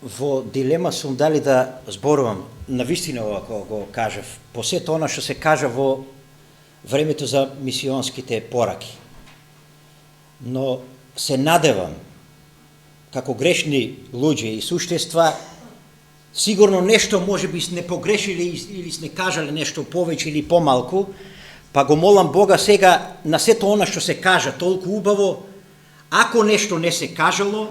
во дилема сум дали да зборувам навистина ова кога го кажав, по сето она што се кажа во времето за мисионските пораки. Но се надевам, како грешни луѓе и суштества, сигурно нешто може би сме погрешили или сме кажале нешто повеќе или помалку, па го молам Бога сега на сето она што се кажа толку убаво, ако нешто не се кажало,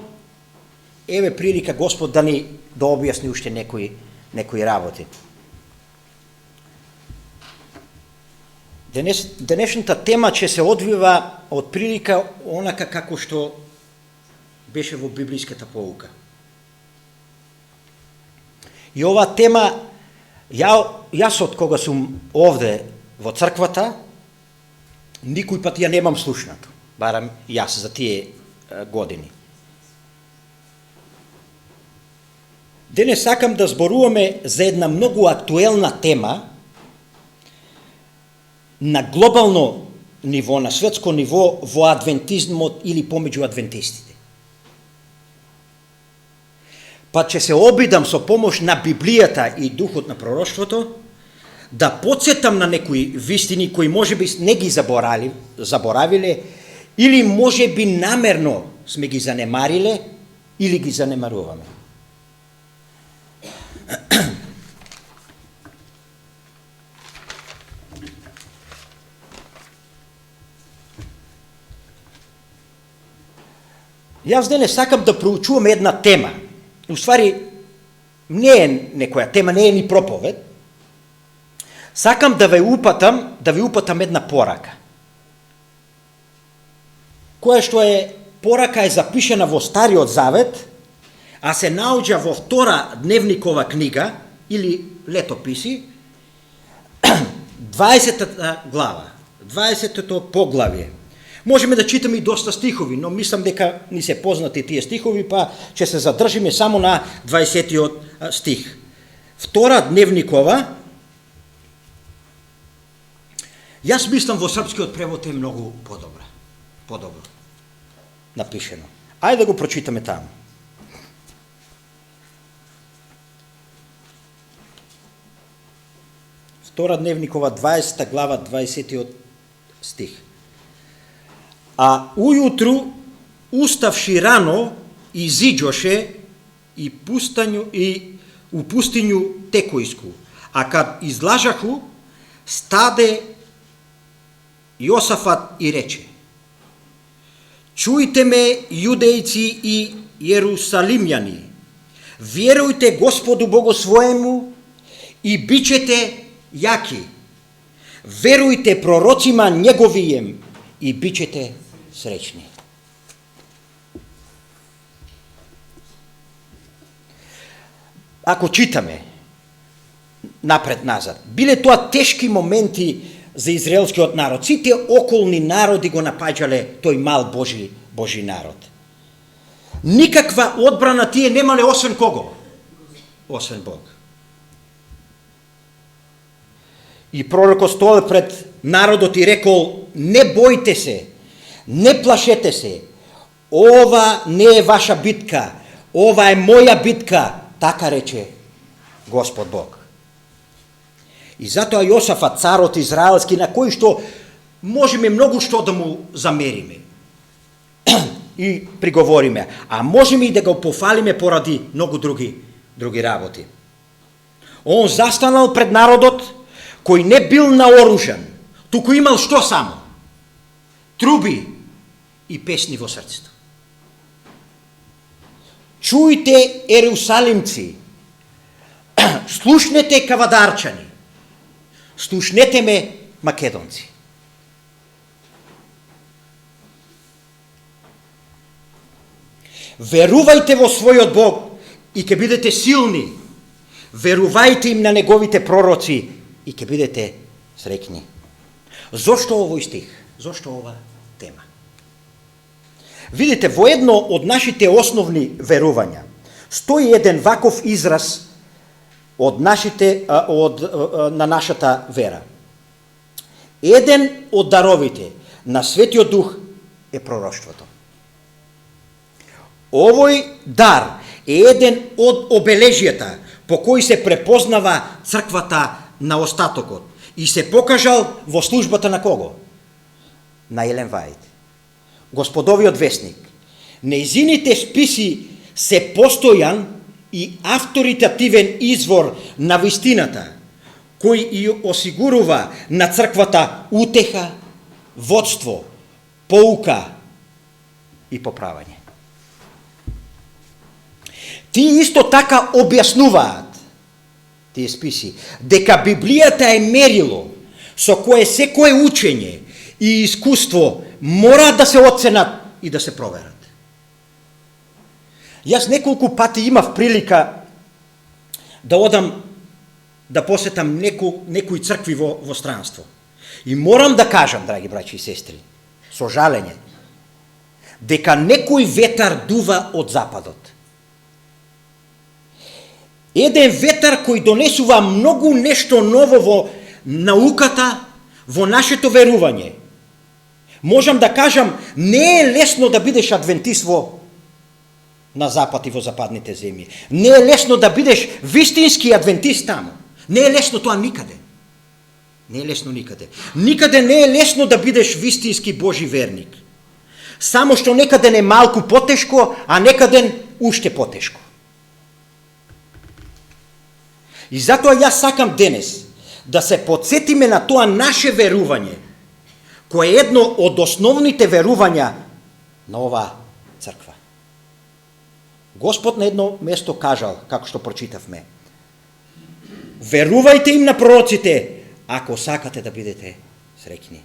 еве прилика Господ да ни да објасни уште некои работи. Денешната тема ќе се одвива од прилика онака како што беше во библиската поука. И оваа тема, јас од кога сум овде во црквата, никој пат ја немам слушнато, барам јас за тие години. Денес сакам да зборуваме за една многу актуелна тема на глобално ниво, на светско ниво во адвентизмот или помеѓу адвентистите. Па ќе се обидам со помош на Библијата и духот на пророштвото да подсетам на некои вистини кои можеби не ги заборавиле или можеби намерно сме ги занемариле или ги занемаруваме. Јас денес сакам да проучувам една тема. Уствари, не е некоја тема, не е ни проповед. Сакам да ве упатам една порака. Која што порака е запишена во Стариот Завет, а се наоѓа во втора дневникова книга, или летописи, 20 глава, 20-то поглавје. Можеме да читаме и доста стихови, но мислам дека ни се познати тие стихови, па ќе се задржиме само на 20-тиот стих. Втора дневникова, јас мислам во српскиот превод е многу подобро напишено. Ајде да го прочитаме таму. Втора дневникова, 20 глава, 20-тиот стих. А ујутру, уставши рано, изиđоше и у пустињу Текојску. А кад излажаху, стаде Јосафат и рече: Чујте ме, јудејци и јерусалимјани, верујте Господу Богу своему и бичете јаки. Верујте пророцима неговијем и бичете среќни. Ако читаме напред-назад, биле тоа тешки моменти за израелскиот народ. Сите околни народи го напаѓале тој мал Божи народ. Никаква одбрана тие немале освен кого? Освен Бог. И пророкот стоел пред народот и рекол: не бојте се, не плашете се, ова не е ваша битка, ова е моја битка, така рече Господ Бог. И затоа Јосафат, царот израелски, на кој што можеме многу што да му замериме и приговориме, а можеме и да го пофалиме поради многу други работи. Он застанал пред народот кој не бил наоружен, туку имал што само? Труби и песни во срцето. Чујте, ерусалимци, слушнете, кавадарчани, слушнете ме, македонци. Верувајте во својот Бог и ќе бидете силни. Верувајте им на неговите пророци и ќе бидете среќни. Зошто овој стих? Зошто ова тема? Видите, во едно од нашите основни верувања стои еден ваков израз на нашата вера. Еден од даровите на Светиот Дух е пророштвото. Овој дар е еден од обележијата по кои се препознава црквата на остатокот и се покажал во службата на кого? На Елен Вајд, Господовиот вестник. Нејзините списи се постојан и авторитативен извор на вистината, кој и осигурува на црквата утеха, водство, поука и поправање. Тие исто така објаснуваат, тие списи, дека Библијата е мерило со кое секое учење и искуство мора да се оценат и да се проверат. Јас неколку пати имав прилика да одам да посетам некои цркви во странство. И морам да кажам, драги браќи и сестри, со жалење, дека некој ветар дува од западот. Еден ветар кој донесува многу нешто ново во науката, во нашето верување. Можам да кажам, не е лесно да бидеш адвентист на запад и во западните земји. Не е лесно да бидеш вистински адвентист таму. Не е лесно тоа никаде. Не е лесно никаде. Никаде не е лесно да бидеш вистински Божи верник. Само што некаден е малку потешко, а некаден уште потешко. И затоа јас сакам денес да се подсетиме на тоа наше верување, кое е едно од основните верувања на оваа црква. Господ на едно место кажал, како што прочитавме, верувајте им на пророците, ако сакате да бидете среќни.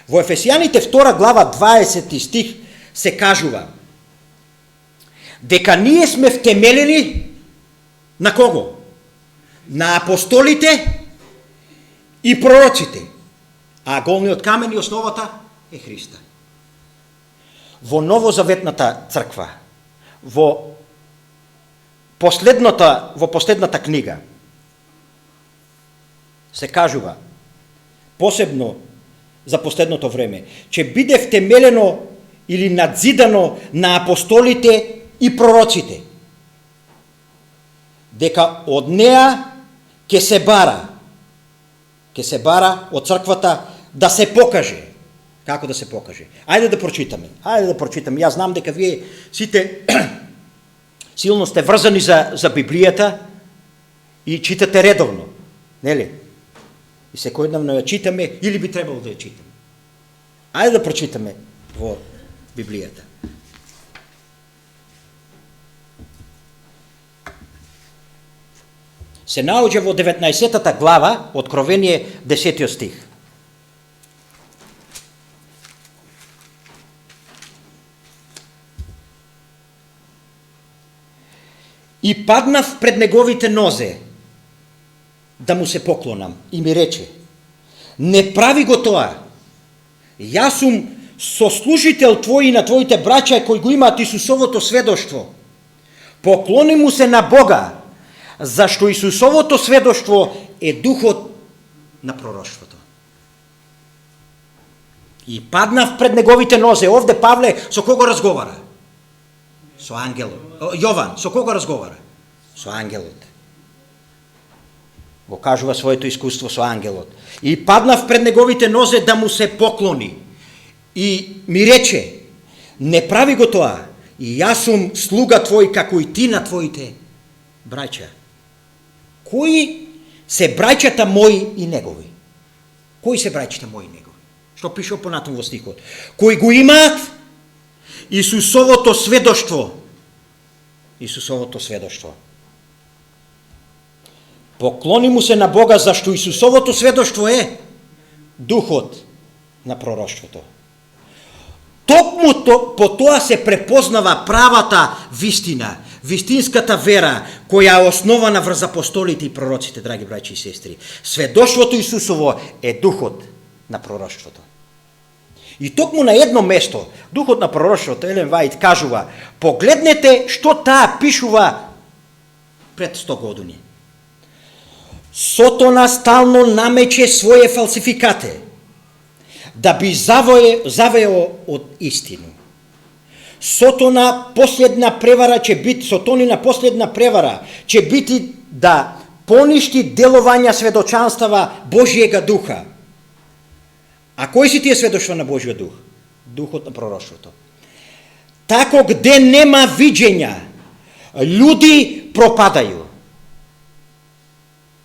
Во Ефесијаните 2 глава 20 стих се кажува дека ние сме втемелени на кого? На апостолите и пророците, а голниот камен и основата е Христа. Во новозаветната црква, во последната книга, се кажува, посебно за последното време, че биде втемелено или надзидано на апостолите и пророците, дека од неа ќе се бара од црквата да се покаже. Како да се покаже? Ајде да прочитаме. Јас знам дека вие сите силно сте врзани за Библијата и читате редовно, нели? И секојдневно ја читаме или би требало да ја читаме. Ајде да прочитаме во Библијата. Се наоѓа во 19-та глава, Откровение 10 стих. И паднав пред неговите нозе, да му се поклонам, и ми рече, не прави го тоа. Јас сум сослужител твој и на твоите браќа кои го имаат Исусовото сведоштво. Поклони му се на Бога, зашто Исусовото сведоштво е духот на пророштвото. И паднав пред неговите нозе. Овде Павле со кого разговара? Со ангелот. Јован, со кого разговара? Со ангелот. Го кажува своето искуство со ангелот. И паднав пред неговите нозе да му се поклони. И ми рече, не прави го тоа. И јас сум слуга твој, како и ти на твоите браќа. Кои се браќата мои и негови? Кои се браќата мои и негови? Што пише понатаму во стихот? Кои го имаат Исусовото сведоштво. Исусовото сведоштво. Поклони му се на Бога, зашто Исусовото сведоштво е духот на пророштвото. Токму по тоа се препознава правата вистина, вистинската вера, која е основана врз апостолите и пророците, драги браќи и сестри. Сведоштвото Исусово е духот на пророштвото. И токму на едно место, духот на пророштвото, Елен Вајд кажува, погледнете што таа пишува пред 100 години. Сотона стално намече своје фалсификате, да би завео од истину. Сотона последна превара ќе биде, Сотонина последна превара ќе биде да поништи делувања сведочанствава Божиега духа. А кои си тие сведоштва на Божиот дух? Духот на пророштвото. Тако где нема видења, луѓе пропадају.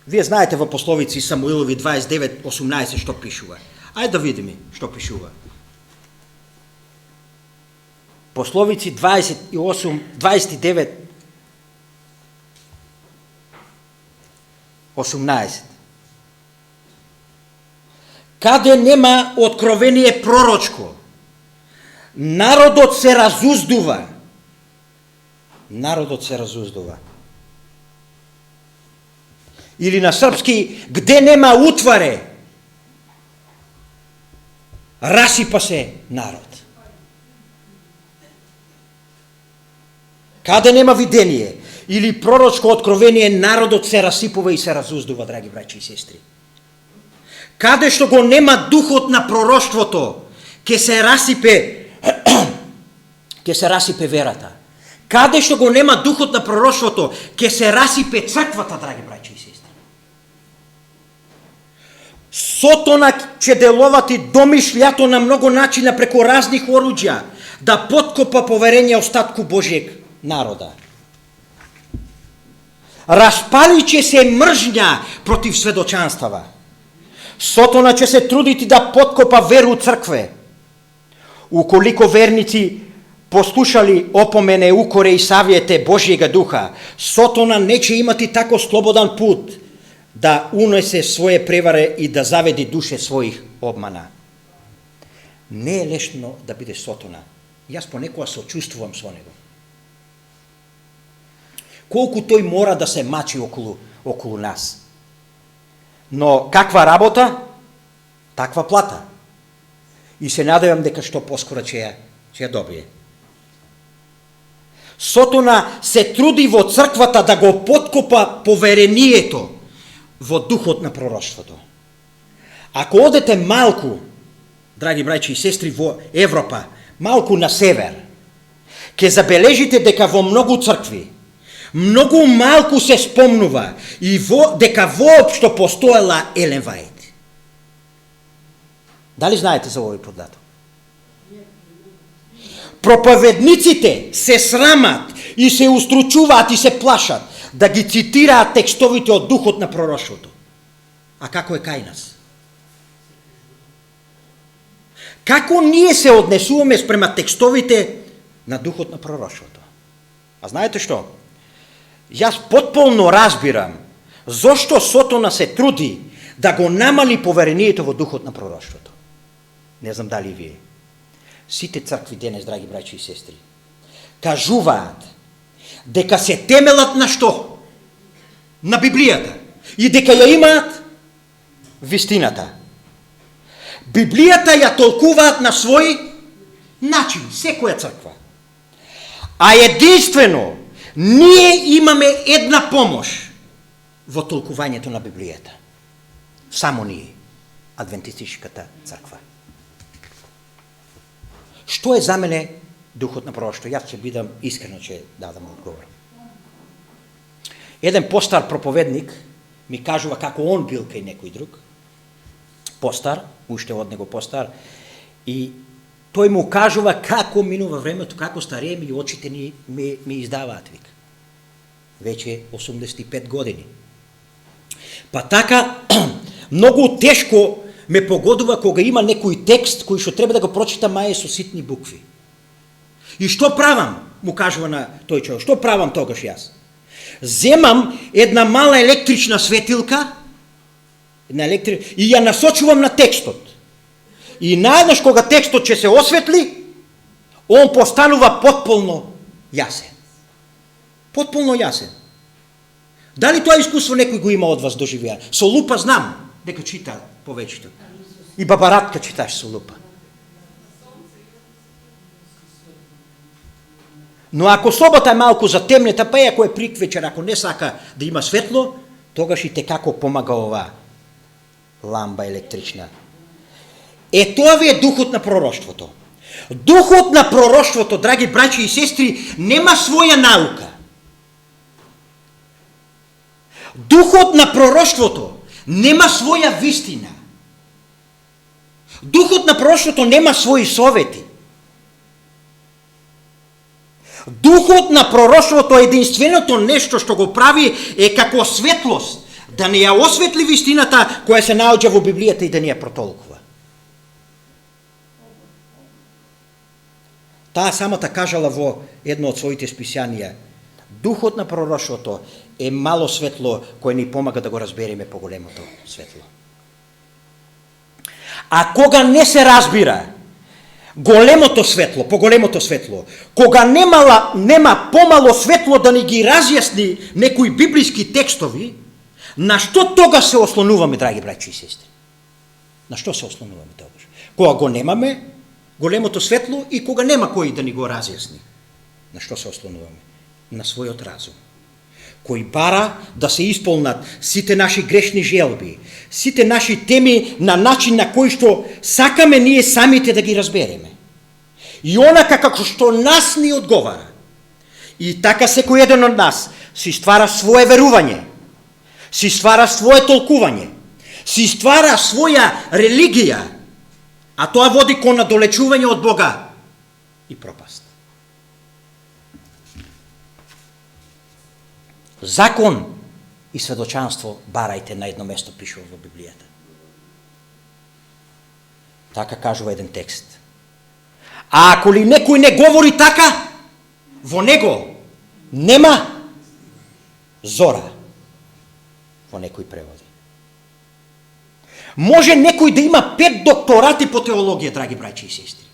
Вие знаете во пословици Самуилови 29:18 што пишува. Ајде да видиме што пишува. Пословици 29:18. Каде нема откровение пророчко, народот се разуздува. Народот се разуздува. Или на српски, где нема утваре, расипа се народ. Каде нема видение или пророчко откровение, народот се расипува и се разуздува, драги браќи и сестри. Каде што го нема духот на пророштвото, ќе се расипе верата. Каде што го нема духот на пророштвото, ќе се расипе црквата, драги браќи и сестри. Сотона ќе деловати домишлјато на многу начина преку разних оруѓа да поткопа поверење остатку Божијeg народа. Распалиće се мржња против сведочанствава. Сотона ќе се трудити да подкопа веру цркве. Уколико верници послушали опомене, укоре и савјете Божиега духа, Сотона не ќе имати тако слободан пут да унесе своје преваре и да заведи душе својих обмана. Не е лесно да биде Сотона. Јас понекога сочувствувам со него. Колку тој мора да се мачи околу нас. Но каква работа, таква плата. И се надевам дека што поскоро ќе ја добие. Сотона се труди во црквата да го поткопа поверението во духот на пророштвото. Ако одете малку, драги браќи и сестри, во Европа, малку на север, ќе забележите дека во многу цркви многу малку се спомнува и дека воопшто постоела Елен Вајд. Дали знаете за овој податок? Проповедниците се срамат и се устручуваат и се плашат да ги цитираат текстовите од духот на пророштвото. А како е кај нас? Како ние се однесуваме спрема текстовите на духот на пророштвото? А знаете што? Јас потполно разбирам зошто Сотона се труди да го намали поверението во духот на пророштвото. Не знам дали вие. Сите цркви денес, драги браќи и сестри, кажуваат дека се темелат на што? На Библијата. И дека ја имаат вистината. Библијата ја толкуваат на свој начин, секоја црква. А единствено, ние имаме една помош во толкувањето на Библијата. Само ние, адвентистичката црква. Што е за мене духот на пророштво? Јас ќе бидам искрено, ќе дадам одговор. Еден постар проповедник ми кажува како он бил кај некој друг, постар, уште од него постар, и тој му кажува како минува времето, како стареем и очите ми издаваат, вика. Веќе 85 години. Па така, многу тешко ме погодува кога има некој текст кој што треба да го прочитам, маје со ситни букви. И што правам, му кажува на тој човек, што правам тогаш јас? Земам една мала електрична светилка, и ја насочувам на текстот. И наеднаш кога текстот ќе се осветли, он постанува потполно јасен. Потполно јасен. Дали тоа искуство некој го има од вас доживеа? Со лупа знам дека чита повеќето. И бабаратка читаш со лупа. Но ако собата е малку затемнета, па ако е приквечер, ако не сака да има светло, тогаш и те како помага ова ламба електрична. Тоа ви е духот на пророштвото. Духот на пророштвото, драги браќи и сестри, нема своја наука. Духот на пророштвото нема своја вистина. Духот на пророштвото нема своји совети. Духот на пророштвото е единственото нешто што го прави е како светлост, да не ја осветли вистината која се наоѓа во Библијата и да не ја протолкува. Таа самата кажала во едно од своите списања: духот на пророштвото е мало светло кое ни помага да го разбереме поголемото светло. А кога не се разбира големото светло, поголемото светло, кога нема помало светло да ни ги разјасни некои библиски текстови, на што тога се ослонуваме, драги браќи и сестри? На што се ослонуваме тогаш? Кога го немаме големото светло и кога нема кој да ни го разјасни. На што се ослонуваме? На својот разум, кој бара да се исполнат сите наши грешни желби, сите наши теми на начин на кој што сакаме ние самите да ги разбереме. И онака како што нас ни одговара. И така секој еден од нас си ствара свое верување, си ствара свое толкување, си ствара своја религија, а тоа води кон надолечување од Бога и пропаст. Закон и сведочанство барајте, на едно место пишува во Библијата. Така кажува еден текст. А ако ли некој не говори така, во него нема зора. Во некои преводи. Може некој да има 5 докторати по теологија, драги браќи и сестри.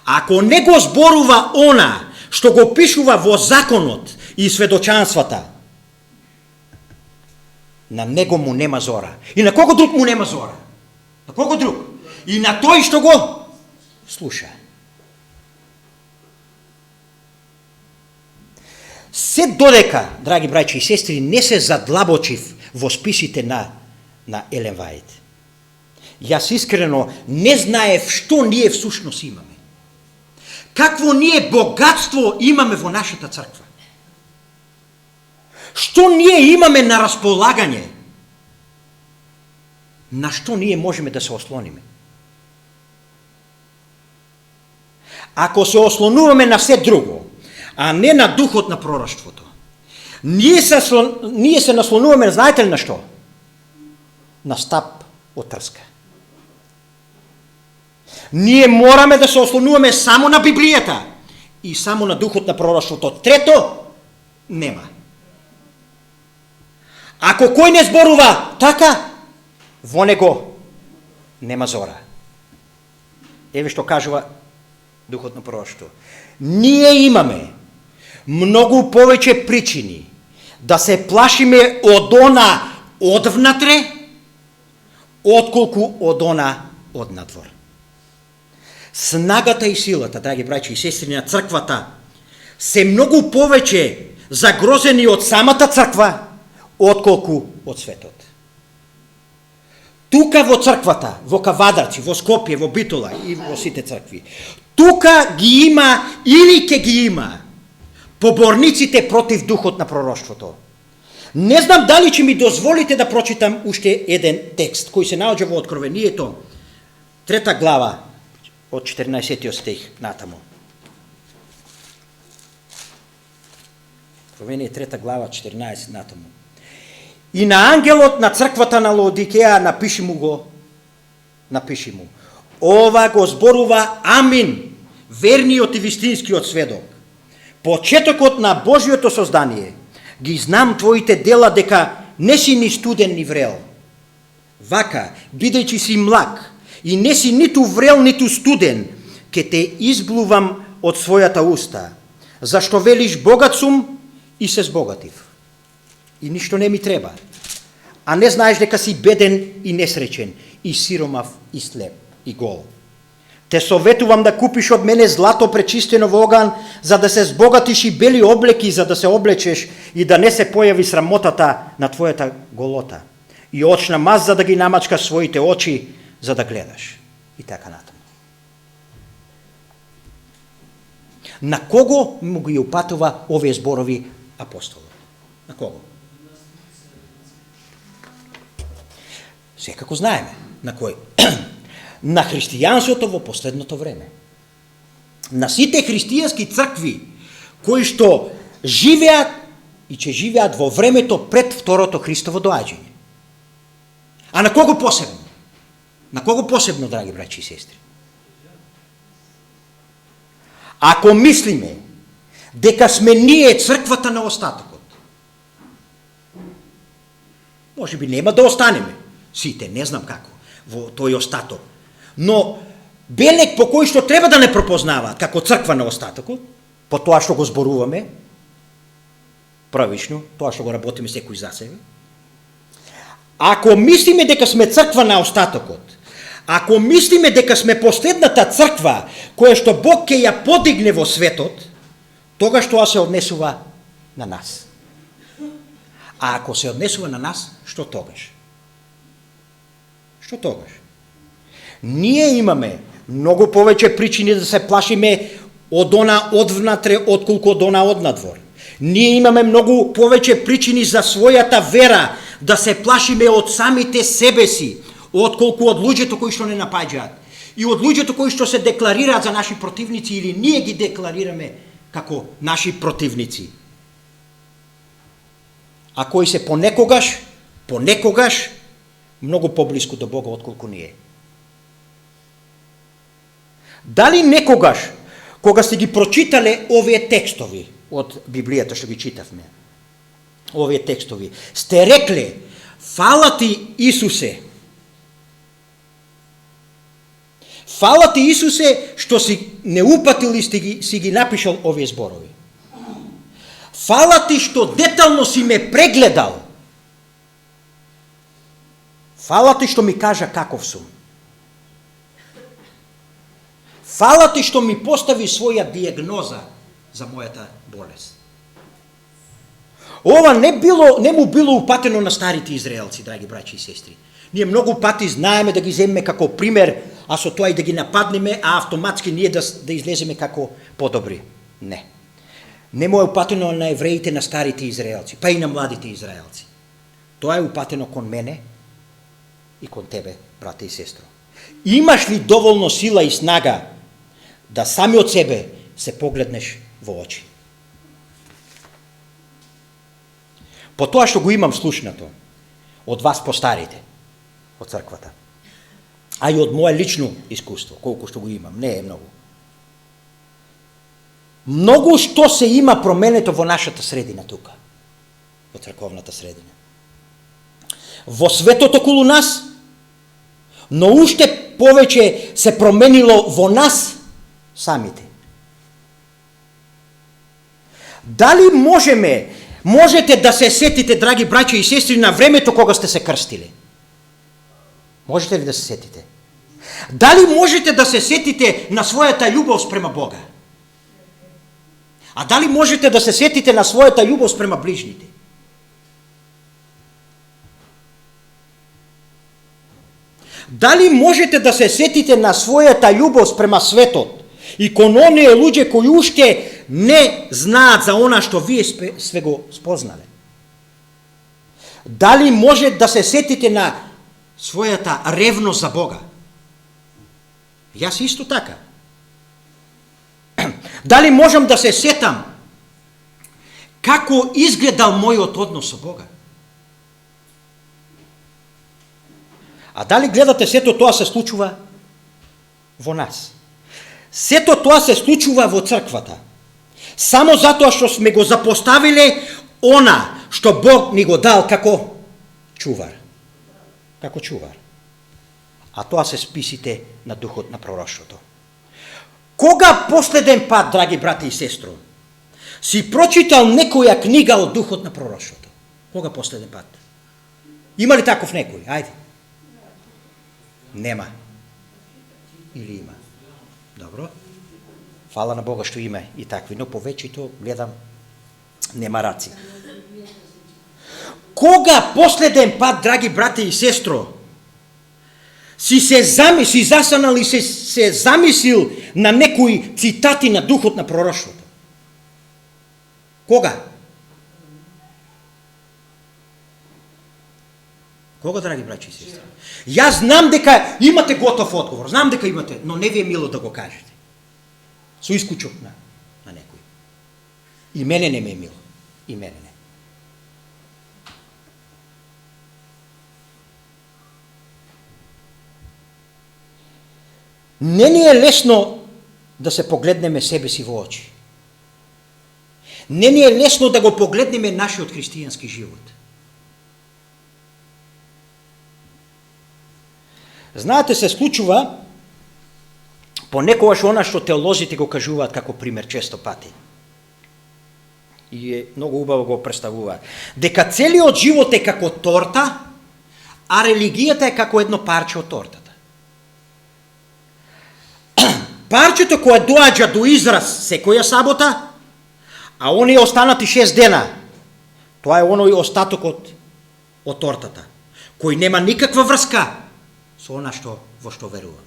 Ако не го зборува она што го пишува во законот и сведочанствата, на него му нема зора. И на кого друг му нема зора? На кого друг? И на тој што го слуша. Се додека, драги браќи и сестри, не се задлабочив во списите на Елен Вајд, јас искрено не знаев што ние всушност имаме. Какво ние богатство имаме во нашата црква. Што ние имаме на располагање? На што ние можеме да се ослониме? Ако се ослонуваме на се друго, а не на духот на пророштвото, ние се наслонуваме, знаете ли на што? На стап од трска. Ние мораме да се ослонуваме само на Библијата и само на духот на пророштвото. Трето, нема. Ако кој не зборува така, во него нема зора. Еве што кажува духот на пророштво. Ние имаме многу повеќе причини да се плашиме од она одвнатре, отколку од она однадвор. Снагата и силата, драги браќи и сестри, на црквата се многу повеќе загрозени од самата црква, отколку од светот. Тука во црквата, во Кавадарци, во Скопје, во Битола и во сите цркви, тука ги има или ќе ги има поборниците против духот на пророштвото. Не знам дали ќе ми дозволите да прочитам уште еден текст кој се наоѓа во Откровението, 3 глава од 14 стих натаму. Откровение 3 глава 14 натаму. И на ангелот на црквата на Лаодикеја напиши му. Ова го зборува Амин, верниот и вистинскиот сведок. Почетокот на Божјото создание. Ги знам твоите дела дека не си ни студен ни врел. Вака, бидејќи си млак и не си ниту врел, ниту студен, ке те изблувам од својата уста. Зашто велиш богат сум и се збогатив. И ништо не ми треба. А не знаеш дека си беден и несречен, и сиромав, и слеп, и гол. Те советувам да купиш од мене злато пречистено во оган, за да се збогатиш, и бели облеки за да се облечеш и да не се појави срамотата на твојата голота. И очна маз за да ги намачкаш своите очи за да гледаш. И така натаму. На кого му ги упатува овие зборови апостолот? На кого? Секако знаеме на кој. На христијанството во последното време. На сите христијански цркви кои што живеат и ќе живеат во времето пред второто Христово доаѓање. А на кого посебно? На кого посебно, драги браќи и сестри? Ако мислиме дека сме ние црквата на остатокот, може би нема да останеме сите, не знам како, во тој остаток. Но белег по кој што треба да не пропознаваат како црква на остатокот, по тоа што го зборуваме, правично, тоа што го работиме секој за себе. Ако мислиме дека сме црква на остатокот, ако мислиме дека сме последната црква која што Бог ќе ја подигне во светот, тогаш тоа се однесува на нас. А ако се однесува на нас, што тогаш? Што тогаш? Ние имаме многу повеќе причини да се плашиме од она одвнатре, отколку од она однадвор. Ние имаме многу повеќе причини за својата вера да се плашиме од самите себе си, отколку од луѓето кои што не напаѓаат. И од луѓето кои што се декларираат за наши противници или ние ги декларираме како наши противници. А кои се понекогаш многу поблиску до Бога отколку ние. Дали некогаш, кога сте ги прочитале овие текстови од Библијата што ги читавме, овие текстови, сте рекле, фала ти Исусе, фала ти Исусе што си не упатил и си ги напишал овие зборови. Фала ти што детално си ме прегледал. Фала ти што ми кажа каков сум. Фала ти што ми постави своја диагноза за мојата болест. Ова не му било упатено на старите израелци, драги браќи и сестри. Ние многу пати знаеме да ги земеме како пример, а со тоа и да ги нападнеме, а автоматски ние да излеземе како подобри. Не. Не му е упатено на евреите, на старите израелци, па и на младите израелци. Тоа е упатено кон мене и кон тебе, брате и сестро. Имаш ли доволно сила и снага да сами од себе се погледнеш во очи? По тоа што го имам слушнато од вас постарите од црквата, а и од моje лично искуство, колку што го имам, не е многу. Многу што се има променето во нашата средина тука, во црковната средина. Во светот околу нас, но уште повеќе се променило во нас самите. Дали можете да се сетите, драги браќа и сестри, на времето кога сте се крстили? Можете ли да се сетите? Дали можете да се сетите на својата љубов спрема Бога? А дали можете да се сетите на својата љубов спрема ближните? Дали можете да се сетите на својата љубов спрема светот и кон оние луѓе кои уште не знаат за она што вие све го спознале? Дали може да се сетите на својата ревност за Бога? Јас исто така. Дали можам да се сетам како изгледал мојот однос со Бога? А дали гледате, сето тоа се случува во нас? Сето тоа се случува во црквата. Само затоа што сме го запоставиле она што Бог ни го дал како чувар. Како чувар. А тоа се списите на духот на пророштвото. Кога последен пат, драги брати и сестро, си прочитал некоја книга од духот на пророштвото? Кога последен пат? Има ли таков некој? Ајде. Нема. Или има? Добро. Фала на Бога што има и такви, но повеќето гледам нема раци. Кога последен пат, драги брате и сестро, си застанал и се замислил на некои цитати на духот на пророштвото. Кога? Кога, драги браќи и сестри? Јас знам дека имате готов одговор, знам дека имате, но не ви е мило да го кажете. Со исклучок на некој. И мене не ме е мило. И мене не. Не ни е лесно да се погледнеме себе си во очи. Не ни е лесно да го погледнеме нашиот христијански живот. Знаете, се случува понекогаш она што теолозите го кажуваат како пример често пати. И е многу убаво го представуваат. Дека целиот живот е како торта, а религијата е како едно парче од тортата. Парчето кое доаѓа до израз секоја сабота, а оние останати 6 дена, тоа е оној остатокот од тортата, кој нема никаква врска со она во што веруваме.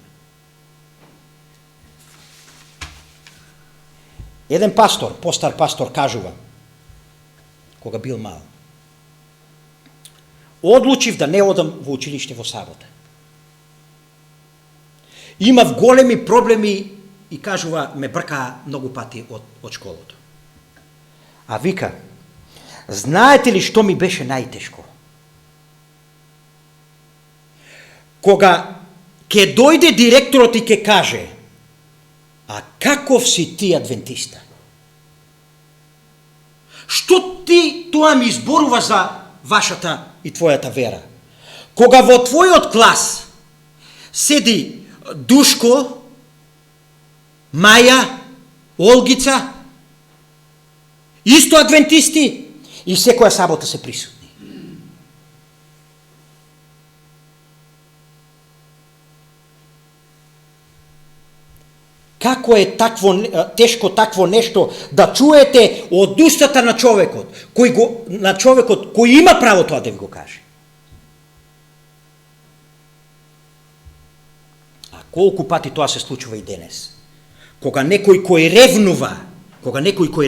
Еден пастор, постар пастор, кажува, кога бил мал, одлучив да не одам во училиште во сабота. Имав големи проблеми и кажува, ме бркаа многу пати од школото. А вика, знаете ли што ми беше најтешко? Кога ќе дојде директорот и ќе каже, а каков си ти адвентиста? Што ти тоа ми изборува за вашата и твојата вера? Кога во твојот клас седи Душко, Маја, Олгица, исто адвентисти и секоја сабота се присутни. Како е тешко такво нешто да чуете од устата на човекот, кој има право тоа да ви го каже. А колку пати тоа се случува и денес? Кога некој кој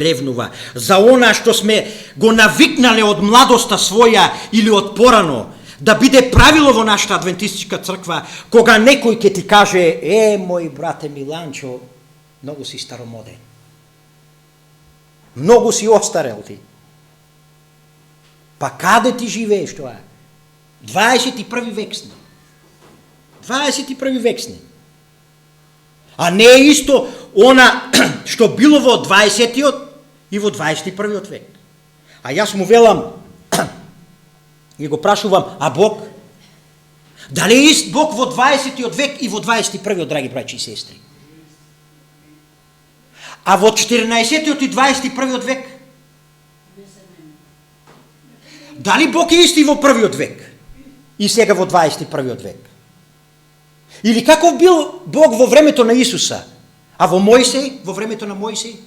ревнува за она што сме го навикнале од младоста своја или од порано, да биде правило во нашата адвентистичка црква, кога некој ќе ти каже, мој брате Миланчо, многу си старомоден. Многу си остарел ти. Па каде ти живееш тоа? 21 век сме. 21 век сме. А не е исто она што било во 20-тиот и во 21-тиот век. А јас му велам и го прашувам, а Бог? Дали е ист Бог во 20-тиот век и во 21-тиот, драги браќи и сестри? А во 14-тиот и 21-тиот век? Дали Бог е исти во првиот век и сега во 21-тиот век? Или каков бил Бог во времето на Исуса? А во Мојсей, во времето на Мојсей?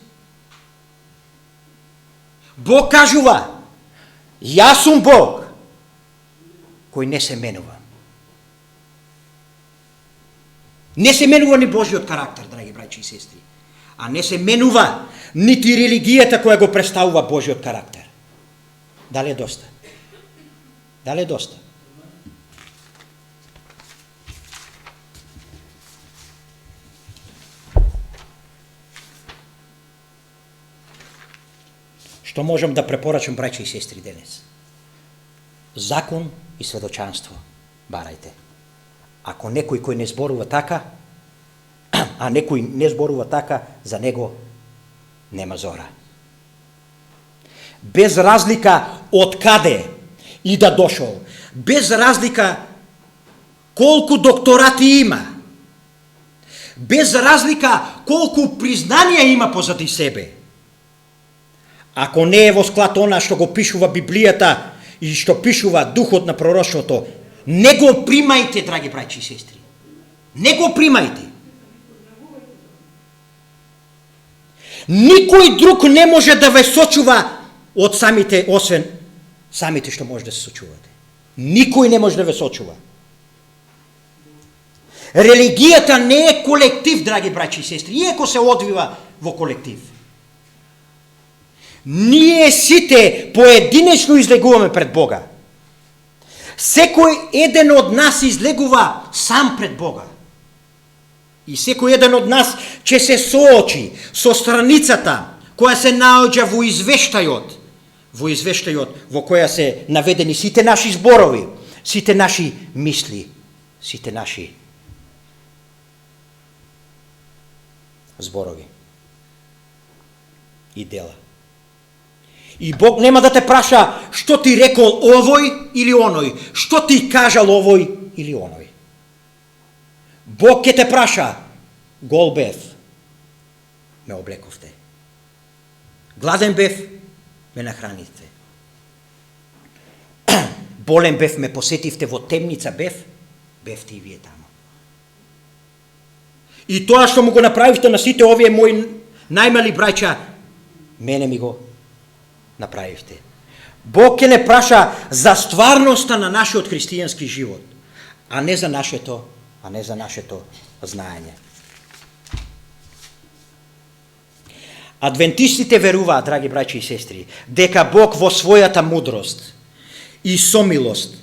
Бог кажува, јас сум Бог, кој не се менува. Не се менува ни Божиот карактер, драги браќи и сестри. А не се менува нити религијата која го представува Божиот карактер. Дали е доста? Дали е доста? Што можам да препорачам, браќи и сестри, денес? Закон и сведочанство. Барајте. Ако некој кој не зборува така, а некој не зборува така, за него нема зора. Без разлика од каде и да дошол, без разлика колку докторати има, без разлика колку признанија има позади себе, ако не е во склад она што го пишува Библијата и што пишува духот на пророштвото, не го примајте, драги браќи и сестри. Не го примајте. Никој друг не може да ве сочува од самите, освен самите што може да се сочувате. Никој не може да ве сочува. Религијата не е колектив, драги браќи и сестри, иако се одвива во колектив. Ние сите поединечно излегуваме пред Бога. Секој еден од нас излегува сам пред Бога. И секој еден од нас ќе се соочи со страницата која се наоѓа во извештајот во која се наведени сите наши зборови, сите наши мисли, сите наши зборови и дела. И Бог нема да те праша што ти рекол овој или оној, што ти кажал овој или оној. Бог ќе те праша: гол бев, ме облековте. Гладен бев, ме нахранивте. Болен бев, ме посетивте, во темница бевте и вие тамо. И тоа што му го направивте на сите овие мои најмали браќа, мене ми го направивте. Бог ќе не праша за стварноста на нашиот христијански живот, а не за нашето знаење. Адвентистите веруваат, драги браќи и сестри, дека Бог во својата мудрост и сомилост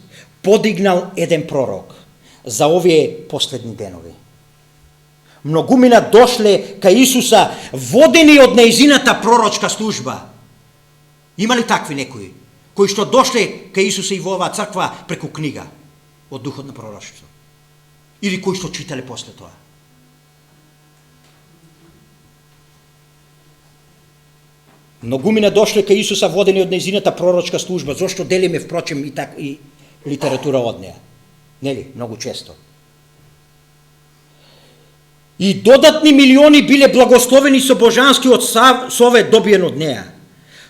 подигнал еден пророк за овие последни денови. Многумина дошле кај Исуса водени од нејзината пророчка служба. Има ли такви некои кои што дошле кај Исуса и во оваа црква преку книга од духот на пророштво? Или кои што читале после тоа? Многумина дошле кај Исуса водени од нејзината пророчка служба, зошто делиме впрочем и литература од неа. Нели, многу често. И додатни милиони биле благословени со божанскиот совет добиен од неа.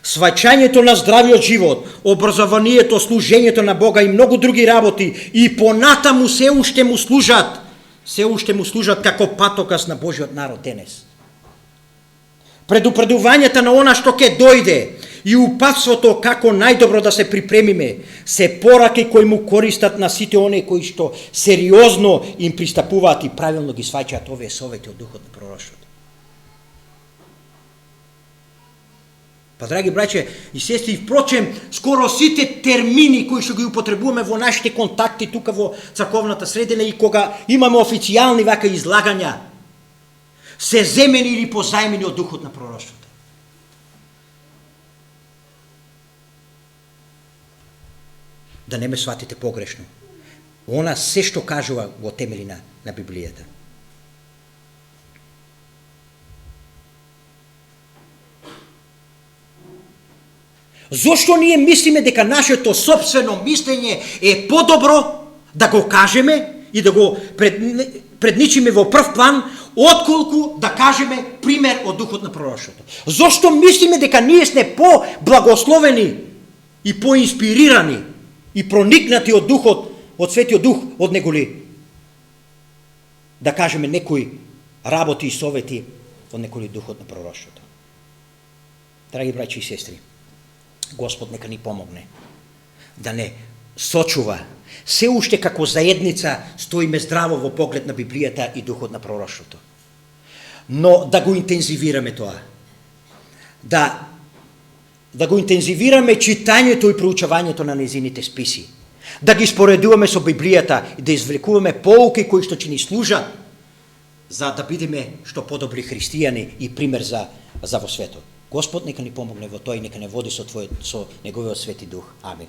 Сваќањето на здравиот живот, образованието, служењето на Бога и многу други работи и понатаму се уште му служат како патокас на Божиот народ денес. Предупредувањата на она што ќе дојде и упатството како најдобро да се припремиме се пораки кои му користат на сите оние кои што сериозно им пристапуваат и правилно ги сваќаат овие совети од духот на пророштвото. Па, драги браќе и сестри, впрочем, скоро сите термини кои што ги употребуваме во нашите контакти тука во црковната средина и кога имаме официјални вака излагања, се земени или позајмени од духот на пророштвото. Да не ме сватите погрешно. Она се што кажува во темели на Библијата. Зошто ние мислиме дека нашето собствено мислење е подобро да го кажеме и да го предничиме во прв план, отколку да кажеме пример од духот на пророштвото? Зошто мислиме дека ние сме по-благословени и по-инспирирани и проникнати од духот, од Светиот Дух, од него ли? Да кажеме некои работи и совети од некој духот на пророштвото. Драги браќи и сестри, Господ нека ни помогне да не сочува се уште како заедница стоиме здраво во поглед на Библијата и духот на пророштвото. Но да го интензивираме тоа. Да го интензивираме читањето и проучувањето на нејзините списи. Да ги споредуваме со Библијата и да извлекуваме поуки кои што ќе ни служат за да бидеме што подобри христијани и пример за во светот. Господ нека ни помогне во тоа и нека не води со неговиот Свети Дух. Амин.